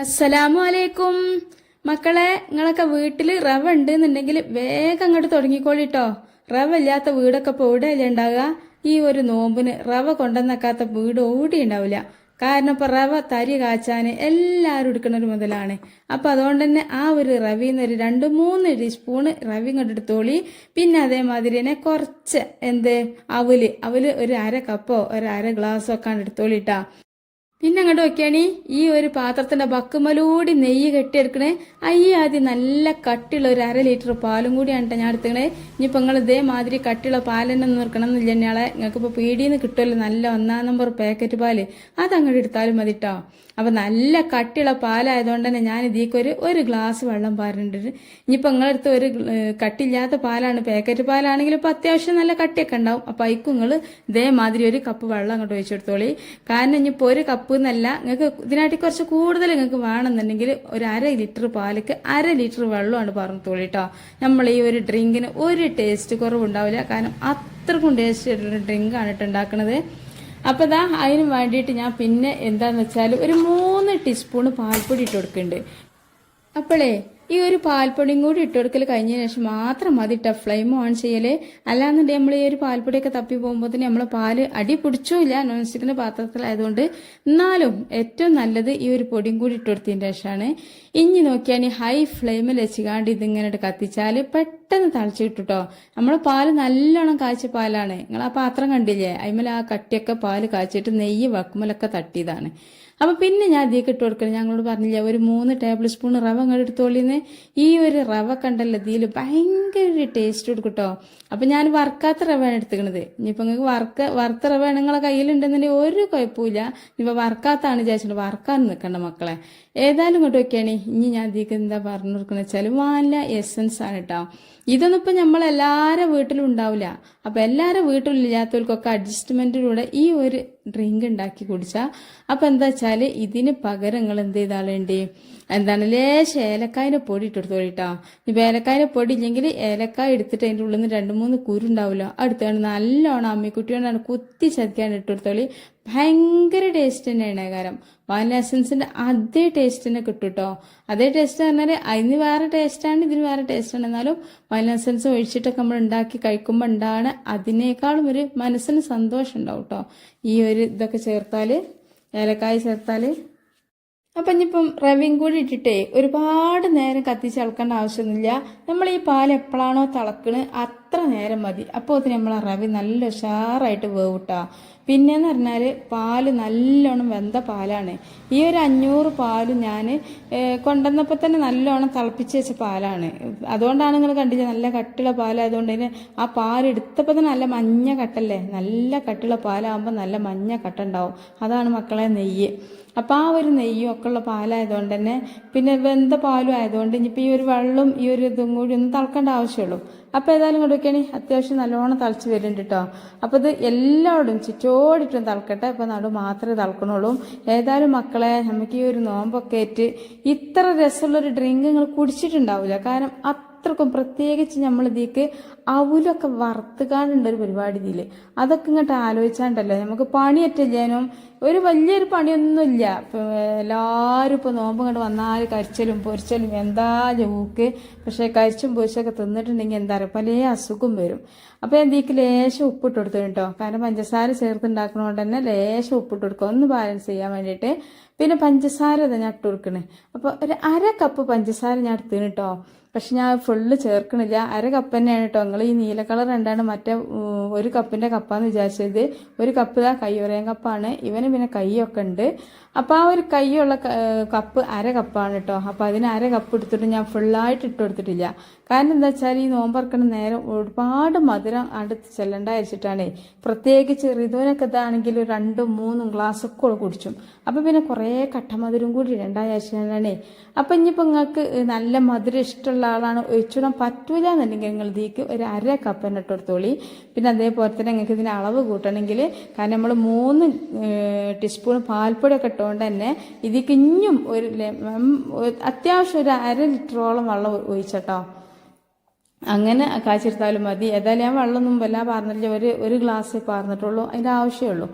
അസ്സലാമു അലൈക്കും മക്കളെ, നിങ്ങളൊക്കെ വീട്ടിൽ റവ ഉണ്ട് എന്നുണ്ടെങ്കിൽ വേഗം അങ്ങോട്ട് തുടങ്ങിക്കോളിട്ടോ. റവ ഇല്ലാത്ത വീടൊക്കെ ഇപ്പോൾ എവിടെയല്ലേ ഉണ്ടാകുക? ഈ ഒരു നോമ്പിന് റവ കൊണ്ടുവന്നേക്കാത്ത വീട് ഓടി ഉണ്ടാവില്ല. കാരണം ഇപ്പൊ റവ തരി കാച്ചാന് എല്ലാവരും എടുക്കുന്ന ഒരു മുതലാണ്. അപ്പൊ അതുകൊണ്ട് തന്നെ ആ ഒരു റവിന്ന് ഒരു 2-3 ടീസ്പൂണ് റവി ഇങ്ങോട്ട് എടുത്തോളി. പിന്നെ അതേമാതിരി തന്നെ കുറച്ച് അവല് ഒരു 1/2 കപ്പോ ഒരു 1/2 ഗ്ലാസ്സോ ഒക്കെ എടുത്തോളിട്ടാ. പിന്നെ അങ്ങോട്ട് നോക്കിയാണി ഈ ഒരു പാത്രത്തിന്റെ ബക്കുമലൂടി നെയ്യ് കെട്ടിയെടുക്കണേ. ആദ്യം നല്ല കട്ടിയുള്ള ഒരു 1/2 ലിറ്റർ പാലും കൂടിയാണ് ഞാൻ എടുത്തേ. ഇനിയിപ്പോൾ നിങ്ങൾ ഇതേമാതിരി കട്ടിയുള്ള പാൽ തന്നെ നിർക്കണം എന്നില്ല തന്നെയാളെ. നിങ്ങൾക്ക് ഇപ്പോൾ പീടിയെന്ന് കിട്ടുമല്ലോ നല്ല 1-ാം നമ്പർ പാക്കറ്റ് പാല്, അതങ്ങോട്ട് എടുത്താലും മതി കേട്ടോ. അപ്പൊ നല്ല കട്ടിയുള്ള പാലായതുകൊണ്ട് തന്നെ ഞാൻ ഇതിലേക്ക് ഒരു ഗ്ലാസ് വെള്ളം പാരുന്നുണ്ട്. ഇനിയിപ്പോൾ നിങ്ങളടുത്ത് ഒരു കട്ടില്ലാത്ത പാലാണ്, പാക്കറ്റ് പാലാണെങ്കിൽ ഇപ്പൊ അത്യാവശ്യം നല്ല കട്ടിയൊക്കെ ഉണ്ടാവും. അപ്പൊ അതിക്കും നിങ്ങൾ ഇതേമാതിരി ഒരു കപ്പ് വെള്ളം അങ്ങോട്ട് ഒഴിച്ചെടുത്തോളി. കാരണം ഇനിയിപ്പോൾ ഒരു കപ്പ് എന്നല്ല, നിങ്ങൾക്ക് ഇതിനായിട്ട് കുറച്ച് കൂടുതൽ നിങ്ങൾക്ക് വേണമെന്നുണ്ടെങ്കിൽ ഒരു 1/2 ലിറ്റർ പാലിക്ക് 1/2 ലിറ്റർ വെള്ളമാണ് പറഞ്ഞോളി കേട്ടോ. നമ്മൾ ഈ ഒരു ഡ്രിങ്കിന് ഒരു ടേസ്റ്റ് കുറവുണ്ടാവില്ല. കാരണം അത്രക്കും ടേസ്റ്റ് ആയിട്ടുള്ള ഡ്രിങ്കാണ് കേട്ടോ ഉണ്ടാക്കുന്നത്. അപ്പൊ ദാ അതിന് വേണ്ടിയിട്ട് ഞാൻ പിന്നെ എന്താന്ന് വെച്ചാൽ ഒരു 3 ടീസ്പൂൺ പാൽപ്പൊടി ഇട്ട് കൊടുക്കുന്നുണ്ട്. അപ്പോളേ ഈ ഒരു പാൽപ്പൊടിയും കൂടി ഇട്ടുകൊടുക്കൽ കഴിഞ്ഞതിന് ശേഷം മാത്രം മതി ട്ടോ ഫ്ലെയിം ഓൺ ചെയ്യല്. അല്ലാന്നുണ്ടെങ്കിൽ നമ്മൾ ഈ ഒരു പാൽപ്പൊടിയൊക്കെ തപ്പി പോകുമ്പോൾ തന്നെ നമ്മളെ പാല് അടി പിടിച്ചില്ല, നോൺ സ്റ്റിക്കിന്റെ പാത്രത്തിലായതുകൊണ്ട്. എന്നാലും ഏറ്റവും നല്ലത് ഈ ഒരു പൊടിയും കൂടി ഇട്ടുകൊടുത്തതിന് ശേഷമാണ്. ഇനി നോക്കിയാൽ ഹൈ ഫ്ലെയിമിൽ വെച്ചുകാണ്ട് ഇതിങ്ങനെ കത്തിച്ചാൽ പെട്ടെന്ന് തളിച്ചു കിട്ടുട്ടോ. നമ്മളെ പാല് നല്ലോണം കാഴ്ച പാലാണ്. നിങ്ങൾ ആ പാത്രം കണ്ടില്ലേ, അതിമേൽ ആ കട്ടിയൊക്കെ പാല് കാച്ചിട്ട് നെയ്യ് വക്കുമലൊക്കെ തട്ടിയതാണ്. അപ്പൊ പിന്നെ ഞാൻ ഇതിലേക്ക് ഇട്ട് കൊടുക്കണം. ഞങ്ങളോട് പറഞ്ഞില്ല ഒരു 3 ടേബിൾ സ്പൂൺ റവ അങ്ങോട്ട് എടുത്തോളിന്ന്. ഈ ഒരു റവ കണ്ടല്ലോ ഇതിൽ ഭയങ്കര ഒരു ടേസ്റ്റ് കൊടുക്കട്ടോ. അപ്പൊ ഞാൻ വറുക്കാത്ത റവയാണ് എടുത്തുക്കണത്. ഇനിയിപ്പോ നിങ്ങൾക്ക് വറുത്ത റവ നിങ്ങളെ കയ്യിലുണ്ടെന്നുണ്ടെങ്കിൽ ഒരു കുഴപ്പമില്ല. ഇനിയിപ്പോ വറുക്കാത്താണ് വിചാരിച്ചിട്ട് വറുക്കാൻ നിൽക്കണ്ട മക്കളെ. ഏതായാലും ഇങ്ങോട്ട് വെക്കുകയാണ്. ഇനി ഞാൻ ഇതിലേക്ക് എന്താ പറഞ്ഞു കൊടുക്കുന്ന വെച്ചാൽ വാനില എസൻസ് ആണ് കേട്ടോ. ഇതൊന്നും ഇപ്പൊ നമ്മളെല്ലാരും വീട്ടിലും ഉണ്ടാവില്ല. അപ്പൊ എല്ലാരും വീട്ടിലില്ലാത്തവർക്കൊക്കെ അഡ്ജസ്റ്റ്മെന്റിലൂടെ ഈ ഒരു ഡ്രിങ്ക് ഉണ്ടാക്കി കുടിച്ചാൽ അപ്പൊ എന്താ വെച്ചാല് ഇതിന് പകരം നിങ്ങൾ എന്ത് ചെയ്താളുണ്ട്, ലേശം ഏലക്കായന്റെ പൊടി ഇട്ടെടുത്തോളിട്ടോ. ഇപ്പൊ ഏലക്കായന്റെ പൊടി ഇല്ലെങ്കിൽ ഏലക്കായ എടുത്തിട്ട് അതിന്റെ ഉള്ളിൽ നിന്ന് 2-3 കുരുണ്ടാവുമല്ലോ, അടുത്താണ് നല്ലോണം അമ്മിക്കുട്ടിയോണ്ടാണ് കുത്തി ചതിക്കാൻ ഇട്ടെടുത്തോളി. ഭയങ്കര ടേസ്റ്റ് തന്നെയാണ്. കാരണം വാനില എസൻസിന്റെ അതേ ടേസ്റ്റ് തന്നെ കിട്ടും കേട്ടോ. അതേ ടേസ്റ്റ് പറഞ്ഞാല് അതിന് വേറെ ടേസ്റ്റാണ്, ഇതിന് വേറെ ടേസ്റ്റാണ്. എന്നാലും വാനില എസൻസ് ഒഴിച്ചിട്ടൊക്കെ നമ്മൾ ഉണ്ടാക്കി കഴിക്കുമ്പോൾ ഉണ്ടാണ് അതിനേക്കാളും ഒരു മനസ്സിന് സന്തോഷം ഉണ്ടാവും കേട്ടോ ഈ ഒരു ഇതൊക്കെ ചേർത്താല്, ഏലക്കായ ചേർത്താല്. അപ്പൊ ഇനിയിപ്പം റവയും കൂടി ഇട്ടിട്ടേ ഒരുപാട് നേരം കത്തിച്ച് ഇളക്കേണ്ട ആവശ്യമൊന്നുമില്ല. നമ്മൾ ഈ പാൽ എപ്പോഴാണോ തിളക്കണ് അത്ര നേരം മതി. അപ്പോൾ നമ്മൾ റവ നല്ല ഉഷാറായിട്ട് വേവിട്ടാ. പിന്നെന്ന് പറഞ്ഞാല് പാല് നല്ലോണം വെന്ത പാലാണ്. ഈ ഒരു 500 പാല് ഞാൻ കൊണ്ടുവന്നപ്പോൾ തന്നെ നല്ലോണം തിളപ്പിച്ച് വെച്ച പാലാണ്. അതുകൊണ്ടാണ് നിങ്ങൾ കണ്ടില്ല നല്ല കട്ടിയുള്ള പാലായതുകൊണ്ട് തന്നെ ആ പാലെടുത്തപ്പോൾ തന്നെ നല്ല മഞ്ഞ കട്ടല്ലേ. നല്ല കട്ടിയുള്ള പാലാകുമ്പോൾ നല്ല മഞ്ഞ കട്ട ഉണ്ടാവും. അതാണ് മക്കളെ നെയ്യ്. അപ്പം ആ ഒരു നെയ്യും ഒക്കെ ഉള്ള പാലായതുകൊണ്ട് തന്നെ പിന്നെ വെന്ത പാലും ആയതുകൊണ്ട് ഇനിയിപ്പോൾ ഈ ഒരു വെള്ളം ഈ ഒരു ഇതും കൂടി ഒന്ന് തിളക്കേണ്ട ആവശ്യമുള്ളൂ. അപ്പം ഏതായാലും കൊടുക്കുകയാണെ അത്യാവശ്യം നല്ലോണം തിളച്ച് വരുന്നുണ്ട് കേട്ടോ. അപ്പോൾ ഇത് എല്ലാവരും ചുറ്റോടിട്ടും തിളക്കട്ടെ. ഇപ്പം നടു മാത്രമേ തിളക്കണുള്ളൂ. ഏതായാലും മക്കളെ നമുക്ക് ഈ ഒരു നോമ്പൊക്കെ ആയിട്ട് ഇത്ര രസമുള്ളൊരു ഡ്രിങ്ക് നിങ്ങൾ കുടിച്ചിട്ടുണ്ടാവില്ല. കാരണം അത്രക്കും പ്രത്യേകിച്ച് നമ്മൾ ഇതിലേക്ക് അവലൊക്കെ വറുത്തുകാണ്ടുണ്ട് ഒരു പരിപാടി ഇതിൽ. അതൊക്കെ ഇങ്ങോട്ട് ആലോചിച്ചാണ്ടല്ലോ നമുക്ക് പണിയറ്റില്ലേനും ഒരു വലിയൊരു പണിയൊന്നുമില്ല. എല്ലാവരും ഇപ്പോൾ നോമ്പ് ഇങ്ങോട്ട് വന്നാൽ കരിച്ചലും പൊരിച്ചലും എന്താ ജൂക്ക്. പക്ഷെ കരിച്ചും പൊരിച്ചൊക്കെ തിന്നിട്ടുണ്ടെങ്കിൽ എന്താ പറയുക പല അസുഖം വരും. അപ്പോൾ എന്തെങ്കിലും ലേശം ഉപ്പിട്ട് കൊടുത്തു കേട്ടോ. കാരണം പഞ്ചസാര ചേർത്തുണ്ടാക്കണോണ്ട് തന്നെ ലേശം ഉപ്പിട്ട് കൊടുക്കുക ഒന്ന് ബാലൻസ് ചെയ്യാൻ വേണ്ടിയിട്ട്. പിന്നെ പഞ്ചസാര ഞാൻ ഇട്ട് കൊടുക്കണേ. അപ്പോൾ ഒരു 1/2 കപ്പ് പഞ്ചസാര ഞാൻ എടുത്തിന് കേട്ടോ. പക്ഷെ ഞാൻ ഫുള്ള് ചേർക്കണില്ല, 1/2 കപ്പ് തന്നെയാണ് കേട്ടോ. നിങ്ങൾ ഈ നീല കളർ എന്താണ് മറ്റേ 1 കപ്പിന്റെ കപ്പാന്ന് വിചാരിച്ചത്. 1 കപ്പ് ഇതാ കയ്യുറയും കപ്പാണ്. ഇവന് പിന്നെ കൈയൊക്കെ ഉണ്ട്. അപ്പൊ ആ ഒരു കൈയുള്ള കപ്പ് 1/2 കപ്പാണ് കേട്ടോ. അപ്പൊ അതിന് 1/2 കപ്പ് എടുത്തിട്ട് ഞാൻ ഫുള്ളായിട്ട് ഇട്ട് കൊടുത്തിട്ടില്ല. കാരണം എന്താ വെച്ചാൽ ഈ നോമ്പറക്കണ നേരം ഒരുപാട് മധുരം അടുത്ത് ചെല്ലണ്ട വെച്ചിട്ടാണേ. പ്രത്യേകിച്ച് ഋതുവിനൊക്കെ ഇതാണെങ്കിൽ 2-3 ഗ്ലാസ് ഒക്കെ കുടിച്ചും. അപ്പൊ പിന്നെ കുറേ കട്ടമധുരം കൂടി ഇടണ്ടായ. അപ്പൊ ഇനിയിപ്പോ നിങ്ങൾക്ക് നല്ല മധുരം ഇഷ്ടമുള്ള ആളാണ് ഒഴിച്ചിടാൻ പറ്റൂല എന്നുണ്ടെങ്കിൽ നിങ്ങൾ ഇതിലേക്ക് ഒരു 1/2 കപ്പ് തന്നെ ഇട്ട് കൊടുത്തോളി. പിന്നെ അതേപോലെ തന്നെ നിങ്ങൾക്ക് ഇതിന് അളവ് കൂട്ടണമെങ്കിൽ കാരണം നമ്മൾ 3 ടീസ്പൂൺ പാൽപ്പൊടിയൊക്കെ ഇട്ടുകൊണ്ട് തന്നെ ഇതിലേക്ക് ഇഞ്ഞും അത്യാവശ്യം ഒരു 1/2 ലിറ്ററോളം വെള്ളം ഒഴിച്ചട്ടോ. അങ്ങനെ കാച്ചെടുത്താലും മതി. ഏതായാലും ഞാൻ വെള്ളമൊന്നും വല്ല പറഞ്ഞില്ല, ഒരു ഗ്ലാസ് പറഞ്ഞിട്ടുള്ളൂ, അതിൻ്റെ ആവശ്യമുള്ളൂ.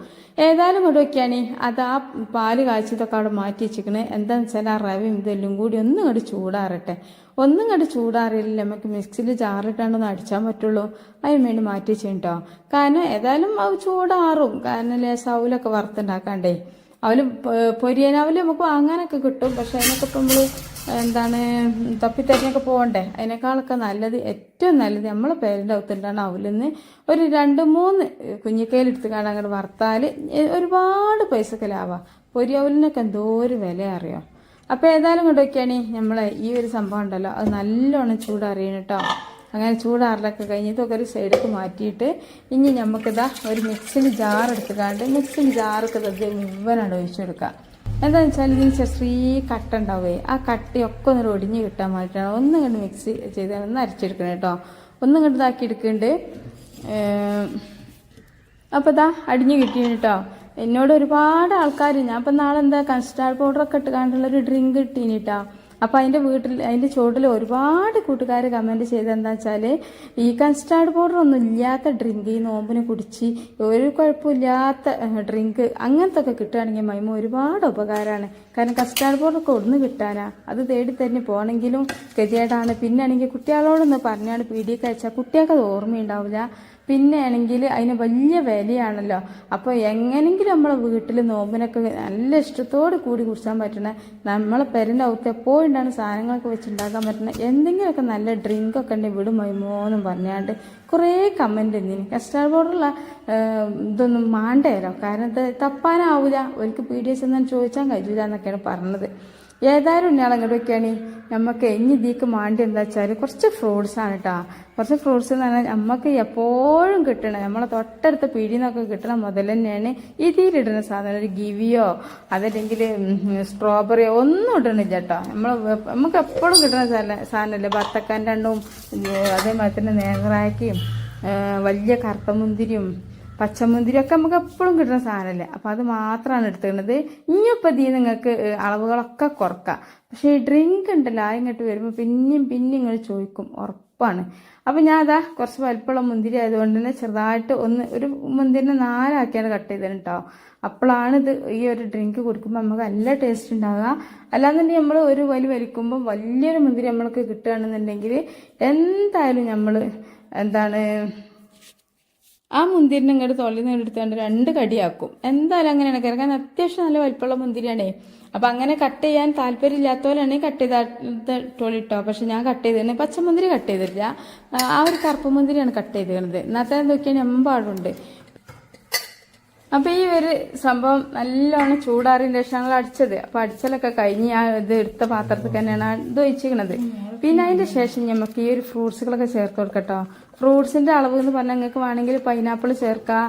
ഏതായാലും കൊണ്ട് വയ്ക്കുകയാണ് അത് ആ പാല് കാച്ചിയതൊക്കെ അവിടെ മാറ്റി വെച്ചിരിക്കണേ. എന്താണെന്ന് വെച്ചാൽ ആ റവയും ഇതെല്ലാം കൂടി ഒന്നും ഇങ്ങോട്ട് ചൂടാറട്ടെ. ഒന്നും ഇങ്ങോട്ട് ചൂടാറിയില്ല നമുക്ക് മിക്സിയിൽ ജാറിട്ടാണ്ടൊന്ന് അടിച്ചാൻ പറ്റുള്ളൂ. അതിന് വേണ്ടി മാറ്റി വെച്ചിട്ടോ. കാരണം ഏതായാലും അത് ചൂടാറും, കാരണം ലേശാവൂലൊക്കെ വറുത്തുണ്ടാക്കാണ്ടേ. അവല് പൊരിയനാവല് നമുക്ക് വാങ്ങാനൊക്കെ കിട്ടും. പക്ഷെ അതിനൊക്കെ ഇപ്പം നമ്മൾ എന്താണ് തപ്പിത്തരിഞ്ഞൊക്കെ പോകണ്ടേ. അതിനേക്കാളൊക്കെ നല്ലത്, ഏറ്റവും നല്ലത് നമ്മളെ പേരിൻ്റെ അകത്തുണ്ടാണ് അവലിന്ന് ഒരു 2-3 കുഞ്ഞിക്കയിലെടുത്ത് കാണാൻ അങ്ങോട്ട് വറുത്താൽ ഒരുപാട് പൈസക്ക് ലാഭമാണ്. പൊരിയവലിനൊക്കെ എന്തോ ഒരു വില അറിയാം. അപ്പോൾ ഏതായാലും കൊണ്ടൊക്കെയാണ് നമ്മളെ ഈ ഒരു സംഭവം ഉണ്ടല്ലോ, അത് നല്ലോണം ചൂടറിയണം കേട്ടോ. അങ്ങനെ ചൂടാറിലൊക്കെ കഴിഞ്ഞിട്ടൊക്കെ ഒരു സൈഡിലേക്ക് മാറ്റിയിട്ട് ഇനി നമുക്കിതാ ഒരു മിക്സിയിൽ ജാർ എടുത്തുകാണ്ട് മിക്സിയിൽ ജാറൊക്കെ മുഴുവനാണ് ഒഴിച്ചു കൊടുക്കുക. എന്താണെന്ന് വെച്ചാൽ ഇതിന് ചെറിയ കട്ട ഉണ്ടാവുകയെ, ആ കട്ടയൊക്കെ ഒന്ന് ഒടിഞ്ഞ് കിട്ടാൻ വേണ്ടിയിട്ടാണ് ഒന്നും കണ്ട് മിക്സ് ചെയ്ത് ഒന്ന് അരച്ചെടുക്കണം കേട്ടോ. ഒന്നും കണ്ട് ഇതാക്കി എടുക്കുന്നുണ്ട്. അപ്പോൾ ഇതാ അടിഞ്ഞ് കിട്ടിയാണ് കേട്ടോ. എന്നോട് ഒരുപാട് ആൾക്കാർ, ഞാൻ ഇപ്പം നാളെ എന്താ കസ്റ്റാർഡ് പൗഡറൊക്കെ ഇട്ട് കണ്ടുള്ളൊരു ഡ്രിങ്ക് ഇട്ടീനി കേട്ടോ. അപ്പോൾ അതിൻ്റെ ചുവട്ടിൽ ഒരുപാട് കൂട്ടുകാർ കമൻറ്റ് ചെയ്തെന്താ വെച്ചാൽ ഈ കസ്റ്റാർഡ് പൗഡർ ഒന്നും ഇല്ലാത്ത ഡ്രിങ്ക് ഈ നോമ്പിനെ കുടിച്ച് ഒരു കുഴപ്പമില്ലാത്ത ഡ്രിങ്ക് അങ്ങനത്തെ ഒക്കെ കിട്ടുകയാണെങ്കിൽ മൈമ ഒരുപാട് ഉപകാരമാണ്. കാരണം കസ്റ്റാർഡ് പൗഡറൊക്കെ ഒന്ന് കിട്ടാനാ, അത് തേടി തന്നെ പോകണമെങ്കിലും ഗതികേടാണ്. പിന്നെ ആണെങ്കിൽ കുട്ടികളോടൊന്ന് പറഞ്ഞാണ് പീടിയൊക്കെ അയച്ചാൽ കുട്ടികൾക്ക് അത് ഓർമ്മയുണ്ടാവില്ല. പിന്നെ ആണെങ്കിൽ അതിന് വലിയ വിലയാണല്ലോ. അപ്പോൾ എങ്ങനെങ്കിലും നമ്മളെ വീട്ടിൽ നോമ്പിനൊക്കെ നല്ല ഇഷ്ടത്തോട് കൂടി കുടിച്ചാൻ പറ്റണ, നമ്മളെ പെരൻ്റെ അകത്ത് എപ്പോഴുണ്ടാണ് സാധനങ്ങളൊക്കെ വെച്ചുണ്ടാക്കാൻ പറ്റണ എന്തെങ്കിലുമൊക്കെ നല്ല ഡ്രിങ്കൊക്കെ ഉണ്ടെങ്കിൽ വിടും മൈമോന്നും പറഞ്ഞാണ്ട് കുറേ കമൻറ്റ് എന്തിന് കസ്റ്റാർഡ് പൗഡറുള്ള ഇതൊന്നും മാണ്ടേരോ. കാരണം ഇത് തപ്പാനാവില്ല, ഒരിക്കൽ പീഡിയസ് എന്നാണ് ചോദിച്ചാൽ കഴിയില്ല എന്നൊക്കെയാണ് പറഞ്ഞത്. ഏതായാലും ഇന്നാളങ്ങോട്ട് വയ്ക്കുകയാണ് നമുക്ക് ഇനി ഇതിക്ക് മാണ്ടി എന്താ വെച്ചാൽ കുറച്ച് ഫ്രൂട്ട്സാണ് കേട്ടോ. കുറച്ച് ഫ്രൂട്ട്സ് എന്ന് പറഞ്ഞാൽ നമുക്ക് എപ്പോഴും കിട്ടണം, നമ്മളെ തൊട്ടടുത്ത പീടിയിൽ നിന്നൊക്കെ കിട്ടണ മുതൽ തന്നെയാണ് ഇതിലിടുന്ന സാധനം. ഒരു ഗിവിയോ അതല്ലെങ്കിൽ സ്ട്രോബെറിയോ ഒന്നും ഇടണില്ല കേട്ടോ. നമുക്ക് എപ്പോഴും കിട്ടുന്ന സാധനമല്ലേ ബത്തക്കാൻ്റെ എണ്ണവും അതേമാതിരി തന്നെ നേന്ത്രായക്കയും വലിയ കറുത്തമുന്തിരിയും പച്ചമുന്തിരിയൊക്കെ നമുക്ക് എപ്പോഴും കിട്ടുന്ന സാധനമല്ലേ. അപ്പം അത് മാത്രമാണ് എടുത്തിരുന്നത്. ഇനിയിപ്പോൾ ഇതിൽ നിങ്ങൾക്ക് അളവുകളൊക്കെ കുറക്കാം. പക്ഷേ ഈ ഡ്രിങ്ക് ഉണ്ടല്ലോ ഇങ്ങോട്ട് വരുമ്പോൾ പിന്നെയും നിങ്ങൾ ചോദിക്കും, ഉറപ്പാണ്. അപ്പം ഞാൻ അതാ കുറച്ച് വലിപ്പമുള്ള മുന്തിരി ആയതുകൊണ്ട് തന്നെ ചെറുതായിട്ട് ഒരു മുന്തിരിനെ 4 ആക്കിയാണ് കട്ട് ചെയ്തത് കേട്ടോ. അപ്പോഴാണ് ഇത് ഈ ഒരു ഡ്രിങ്ക് കുടിക്കുമ്പോൾ നമുക്ക് നല്ല ടേസ്റ്റ് ഉണ്ടാവുക. അല്ലാന്നുണ്ടെങ്കിൽ നമ്മൾ ഒരു വലിക്കുമ്പോൾ വലിയൊരു മുന്തിരി നമ്മൾക്ക് കിട്ടുകയാണെന്നുണ്ടെങ്കിൽ എന്തായാലും നമ്മൾ എന്താണ് ആ മുന്തിരിനെ ഇങ്ങോട്ട് തൊള്ളിന്ന് എടുത്തുകൊണ്ട് 2 കടിയാക്കും. എന്തായാലും അങ്ങനെയാണ്. കാരണം അത്യാവശ്യം നല്ല വലിപ്പമുള്ള മുന്തിരിയാണേ. അപ്പം അങ്ങനെ കട്ട് ചെയ്യാൻ താല്പര്യമില്ലാത്തവരാണെങ്കിൽ കട്ട് ചെയ്തിട്ടോ. പക്ഷെ ഞാൻ കട്ട് ചെയ്തതിന് പച്ചമുന്തിരി കട്ട് ചെയ്തിട്ടില്ല, ആ ഒരു കറുപ്പ് മുന്തിരിയാണ് കട്ട് ചെയ്തിരുന്നത്. ഇന്നത്തെ എന്തൊക്കെയാണ് എമ്പാടുണ്ട്. അപ്പം ഈ ഒരു സംഭവം നല്ലോണം ചൂടാറിയതിന് ശേഷം ഞങ്ങൾ അടിച്ചത്. അപ്പം അടിച്ചലൊക്കെ കഴിഞ്ഞ് ആ ഇത് എടുത്ത പാത്രത്തിൽ തന്നെയാണ് ഇത് ഒഴിച്ചിരിക്കണത്. പിന്നെ അതിൻ്റെ ശേഷം നമുക്ക് ഈ ഒരു ഫ്രൂട്ട്സുകളൊക്കെ ചേർത്ത് കൊടുക്കട്ടോ. ഫ്രൂട്ട്സിൻ്റെ അളവ് എന്ന് പറഞ്ഞാൽ നിങ്ങൾക്ക് വേണമെങ്കിൽ പൈനാപ്പിൾ ചേർക്കാം,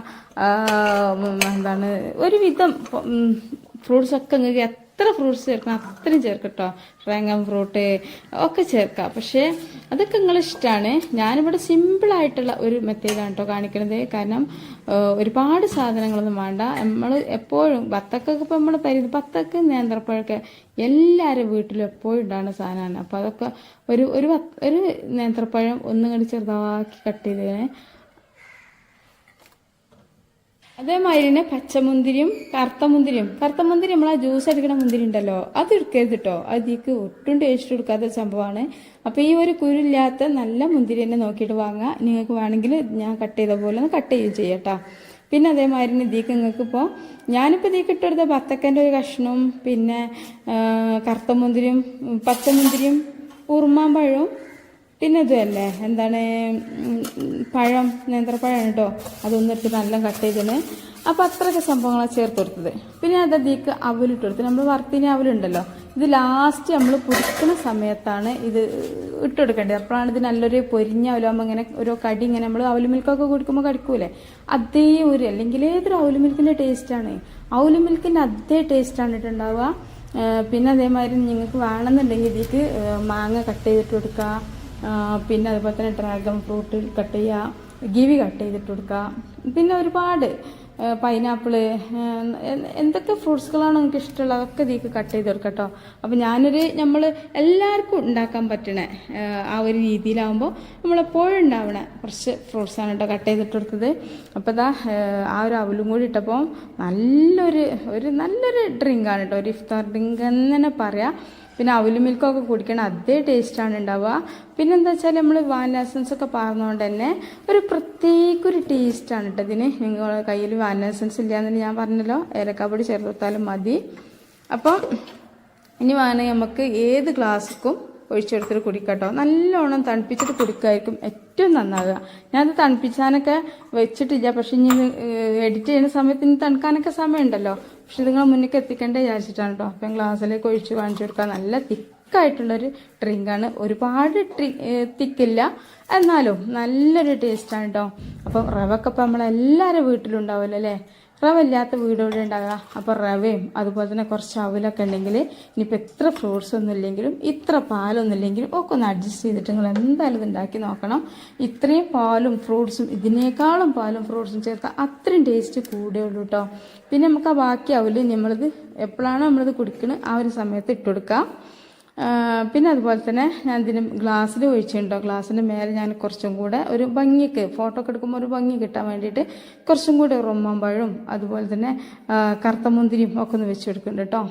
എന്താണ് ഒരുവിധം ഫ്രൂട്ട്സൊക്കെ നിങ്ങൾക്ക് എത്ര ഫ്രൂട്ട്സ് ചേർക്കണം അത്രയും ചേർക്കട്ടോ. ഡ്രാഗൺ ഫ്രൂട്ട് ഒക്കെ ചേർക്കാം. പക്ഷേ അതൊക്കെ നിങ്ങളിഷ്ടമാണ്. ഞാനിവിടെ സിമ്പിളായിട്ടുള്ള ഒരു മെത്തേഡാണ് കേട്ടോ കാണിക്കുന്നത്. കാരണം ഒരുപാട് സാധനങ്ങളൊന്നും വേണ്ട. നമ്മൾ എപ്പോഴും ബത്തക്കൊക്കെ ഇപ്പോൾ നമ്മൾ തരുന്നത് ബത്തക്ക് നേന്ത്രപ്പഴമൊക്കെ എല്ലാവരും വീട്ടിലും എപ്പോഴും ഉണ്ടാകുന്ന സാധനമാണ്. അപ്പോൾ അതൊക്കെ ഒരു നേന്ത്രപ്പഴം ഒന്നും ചെറുതാക്കി കട്ട് ചെയ്തതിന് അതേമാതിരി തന്നെ പച്ചമുന്തിരിയും കറുത്ത മുന്തിരി നമ്മളാ ജ്യൂസ് അടിക്കണ മുന്തിരി ഉണ്ടല്ലോ അത് എടുക്കരുത് കേട്ടോ. അതിക്ക് ഒട്ടും ടേസ്റ്റ് കൊടുക്കാത്ത സംഭവമാണ്. അപ്പോൾ ഈ ഒരു കുരുല്ലാത്ത നല്ല മുന്തിരി തന്നെ നോക്കിയിട്ട് വാങ്ങുക. നിങ്ങൾക്ക് വേണമെങ്കിൽ ഞാൻ കട്ട് ചെയ്ത പോലെ ഒന്ന് കട്ട് ചെയ്യുകയും ചെയ്യട്ടോ. പിന്നെ അതേമാതിരി ഇതിക്ക് നിങ്ങൾക്ക് ഇപ്പോൾ ഞാനിപ്പോൾ ഇതിക്ക് ഇട്ടെടുത്ത ബത്തക്കൻ്റെ ഒരു കഷ്ണവും പിന്നെ കറുത്ത മുന്തിരിയും പച്ചമുന്തിരിയും ഉറുമാമ്പഴവും പിന്നെ ഇതല്ലേ എന്താണ് പഴം നേന്ത്രപ്പഴമാണ് കേട്ടോ. അതൊന്നെടുത്ത് നല്ല കട്ട് ചെയ്തതിന്. അപ്പോൾ അത്രയൊക്കെ സംഭവങ്ങളാണ് ചേർത്ത് കൊടുത്തത്. പിന്നെ അതതിക്ക് അവലിട്ട് കൊടുത്ത് നമ്മൾ വറുത്തിന് അവലുണ്ടല്ലോ ഇത് ലാസ്റ്റ് നമ്മൾ പൊരിക്കുന്ന സമയത്താണ് ഇത് ഇട്ടുകൊടുക്കേണ്ടത്. അപ്പോഴാണ് ഇത് നല്ലൊരു പൊരിഞ്ഞ അവലാകുമ്പോൾ ഇങ്ങനെ ഓരോ കടി ഇങ്ങനെ നമ്മൾ അവല് മിൽക്കൊക്കെ കുടിക്കുമ്പോൾ കടിക്കൂലേ അതേ ഒരു അല്ലെങ്കിൽ ഏതൊരു അവല് മിൽക്കിൻ്റെ ടേസ്റ്റാണ്. അവല് മിൽക്കിൻ്റെ അതേ ടേസ്റ്റാണ് ഇട്ടുണ്ടാവുക. പിന്നെ അതേമാതിരി നിങ്ങൾക്ക് വേണമെന്നുണ്ടെങ്കിൽ ഇതിക്ക് മാങ്ങ കട്ട് ചെയ്തിട്ട് കൊടുക്കുക. പിന്നെ അതുപോലെ തന്നെ ഡ്രാഗൺ ഫ്രൂട്ട് കട്ട് ചെയ്യുക, ഗിവി കട്ട് ചെയ്തിട്ട് കൊടുക്കുക. പിന്നെ ഒരുപാട് പൈനാപ്പിള്, എന്തൊക്കെ ഫ്രൂട്ട്സുകളാണ് നിങ്ങൾക്ക് ഇഷ്ടമുള്ളത് അതൊക്കെ ഇതിലേക്ക് കട്ട് ചെയ്ത് കൊടുക്കാം കേട്ടോ. അപ്പോൾ നമ്മൾ എല്ലാവർക്കും ഉണ്ടാക്കാൻ പറ്റണേ ആ ഒരു രീതിയിലാവുമ്പോൾ നമ്മളെപ്പോഴും ഉണ്ടാവണ കുറച്ച് ഫ്രൂട്ട്സാണ് കേട്ടോ കട്ട് ചെയ്തിട്ട് കൊടുത്തത്. അപ്പോൾ ഇതാ ആ ഒരു അവലും കൂടി ഇട്ടപ്പോൾ നല്ലൊരു ഡ്രിങ്കാണ് കേട്ടോ, ഒരു ഇഫ്താർ ഡ്രിങ്ക് എന്ന് തന്നെ പറയാം. പിന്നെ അവല് മിൽക്കൊക്കെ കുടിക്കണം, അതേ ടേസ്റ്റാണ് ഉണ്ടാവുക. പിന്നെ എന്താ വെച്ചാൽ നമ്മൾ വാനില എസൻസ് ഒക്കെ പറഞ്ഞുകൊണ്ട് തന്നെ ഒരു പ്രത്യേക ഒരു ടേസ്റ്റാണ് കേട്ടോ ഇതിന്. നിങ്ങളുടെ കയ്യിൽ വാനില എസൻസ് ഇല്ലയെന്ന് ഞാൻ പറഞ്ഞല്ലോ, ഏലക്കാപ്പൊടി ചേർത്താലും മതി. അപ്പം ഇനി വേണമെങ്കിൽ നമുക്ക് ഏത് ഗ്ലാസ്ക്കും ഒഴിച്ചെടുത്തിട്ട് കുടിക്കട്ടോ. നല്ലോണം തണുപ്പിച്ചിട്ട് കുടിക്കായിരിക്കും ഏറ്റവും നന്നാകുക. ഞാനത് തണുപ്പിച്ചാനൊക്കെ വെച്ചിട്ടില്ല, പക്ഷെ ഇനി എഡിറ്റ് ചെയ്യുന്ന സമയത്ത് ഇനി തണുക്കാനൊക്കെ സമയമുണ്ടല്ലോ, പക്ഷെ നിങ്ങൾ മുന്നിലേക്ക് എത്തിക്കേണ്ടേ വിചാരിച്ചിട്ടാണ് കേട്ടോ. അപ്പം ഗ്ലാസ്സിലേക്ക് ഒഴിച്ച് കാണിച്ചു കൊടുക്കുക. നല്ല തിക്കായിട്ടുള്ളൊരു ഡ്രിങ്കാണ്, ഒരുപാട് തിക്കില്ല, എന്നാലും നല്ലൊരു ടേസ്റ്റാണ് കേട്ടോ. അപ്പം റവൊക്കെ ഇപ്പം നമ്മളെല്ലാവരും വീട്ടിലുണ്ടാവുമല്ലോ അല്ലേ, റവ ഇല്ലാത്ത വീടോടെ ഉണ്ടാകുക. അപ്പോൾ റവയും അതുപോലെ തന്നെ കുറച്ച് അവലൊക്കെ ഉണ്ടെങ്കിൽ ഇനിയിപ്പോൾ എത്ര ഫ്രൂട്ട്സ് ഒന്നും ഇല്ലെങ്കിലും ഇത്ര പാലൊന്നും ഇല്ലെങ്കിലും ഒക്കെ ഒന്ന് അഡ്ജസ്റ്റ് ചെയ്തിട്ട് നിങ്ങൾ എന്തായാലും ഇത് ഉണ്ടാക്കി നോക്കണം. ഇത്രയും പാലും ഫ്രൂട്ട്സും ഇതിനേക്കാളും പാലും ഫ്രൂട്ട്സും ചേർത്താൽ അത്രയും ടേസ്റ്റ് കൂടുകയുള്ളൂ കേട്ടോ. പിന്നെ നമുക്ക് ആ ബാക്കി അവല് നമ്മളിത് എപ്പോഴാണോ നമ്മളിത് കുടിക്കുന്നത് ആ ഒരു സമയത്ത് ഇട്ട് കൊടുക്കാം. പിന്നെ അതുപോലെ തന്നെ ഞാൻ ഇതിന് ഗ്ലാസ്സിൽ ഒഴിച്ചിട്ടുണ്ടോ, ഗ്ലാസ്സിൻ്റെ മേലെ ഞാൻ കുറച്ചും കൂടെ ഒരു ഭംഗിക്ക് ഫോട്ടോ ഒക്കെ എടുക്കുമ്പോൾ ഒരു ഭംഗി കിട്ടാൻ വേണ്ടിയിട്ട് കുറച്ചും കൂടെ റൊമ്മമ്പഴവും അതുപോലെ തന്നെ കറുത്ത മുന്തിരിയും ഒക്കെ ഒന്ന് വെച്ച് കൊടുക്കുന്നുണ്ട് കേട്ടോ.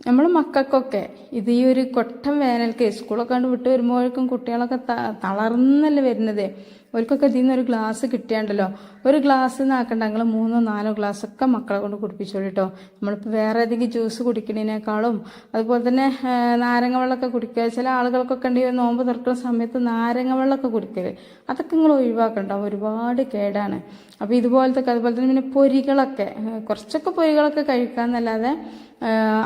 നമ്മൾ മക്കൾക്കൊക്കെ ഇത് ഈ ഒരു കൊട്ടം വേനൽക്ക് സ്കൂളൊക്കെ കണ്ട് വിട്ട് വരുമ്പോഴേക്കും കുട്ടികളൊക്കെ തളർന്നല്ലേ വരുന്നത്. അവർക്കൊക്കെ ഇതിൽ നിന്ന് ഒരു ഗ്ലാസ് കിട്ടിയാണ്ടല്ലോ, ഒരു ഗ്ലാസ് നാക്കണ്ട, ഞങ്ങൾ 3-4 ഗ്ലാസ്സൊക്കെ മക്കളെ കൊണ്ട് കുടിപ്പിച്ചോളൂ കേട്ടോ. നമ്മളിപ്പോൾ വേറെ ഏതെങ്കിലും ജ്യൂസ് കുടിക്കുന്നതിനേക്കാളും അതുപോലെ തന്നെ നാരങ്ങ വെള്ളമൊക്കെ കുടിക്കുക, ചില ആളുകൾക്കൊക്കെ ഉണ്ടെങ്കിൽ നോമ്പ് തുറക്കുന്ന സമയത്ത് നാരങ്ങ വെള്ളമൊക്കെ കുടിക്കരുത്, അതൊക്കെ നിങ്ങൾ ഒഴിവാക്കണ്ട, ഒരുപാട് കേടാണ്. അപ്പോൾ ഇതുപോലത്തെ അതുപോലെ തന്നെ പിന്നെ പൊരികളൊക്കെ കുറച്ചൊക്കെ പൊരികളൊക്കെ കഴിക്കാമെന്നല്ലാതെ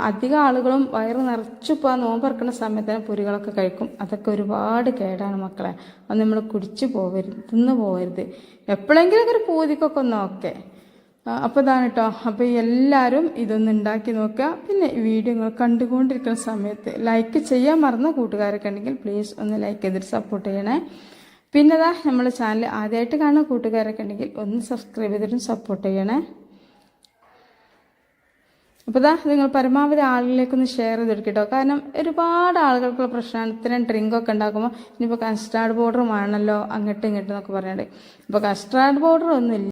അധികം ആളുകളും വയറ് നിറച്ചിപ്പോൾ ആ നോമ്പ് തുറക്കുന്ന സമയത്ത് തന്നെ പൊരികളൊക്കെ കഴിക്കും, അതൊക്കെ ഒരുപാട് കേടാണ് മക്കളെ. അത് നമ്മൾ കുടിച്ചു പോകരുത്, തിന്നു പോകരുത്, എപ്പോഴെങ്കിലും ഒരു പൂതിക്കൊക്കെ ഒന്ന് ഓക്കെ. അപ്പോൾ ഇതാണ് കേട്ടോ. അപ്പോൾ എല്ലാവരും ഇതൊന്ന് ഉണ്ടാക്കി നോക്കുക. പിന്നെ ഈ വീഡിയോ നിങ്ങൾ കണ്ടുകൊണ്ടിരിക്കുന്ന സമയത്ത് ലൈക്ക് ചെയ്യാൻ മറന്ന കൂട്ടുകാരൊക്കെ ഉണ്ടെങ്കിൽ പ്ലീസ് ഒന്ന് ലൈക്ക് ചെയ്തിട്ട് സപ്പോർട്ട് ചെയ്യണേ. പിന്നെ നമ്മുടെ ചാനൽ ആദ്യമായിട്ട് കാണുന്ന കൂട്ടുകാരൊക്കെ ഉണ്ടെങ്കിൽ ഒന്ന് സബ്സ്ക്രൈബ് ചെയ്തിട്ടും സപ്പോർട്ട് ചെയ്യണേ. അപ്പോൾ നിങ്ങൾ പരമാവധി ആളുകളിലേക്കൊന്ന് ഷെയർ ചെയ്ത് കൊടുക്കട്ടോ. കാരണം ഒരുപാട് ആളുകൾക്കുള്ള പ്രശ്നമാണ് ഇത്തരം ഡ്രിങ്കൊക്കെ ഉണ്ടാക്കുമ്പോൾ ഇനിയിപ്പോൾ കസ്റ്റാർഡ് പൗഡർ വേണമല്ലോ അങ്ങോട്ടും ഇങ്ങോട്ടും എന്നൊക്കെ പറയാണ്ട്. ഇപ്പോൾ കസ്റ്റാർഡ് പൗഡർ ഒന്നുമില്ല.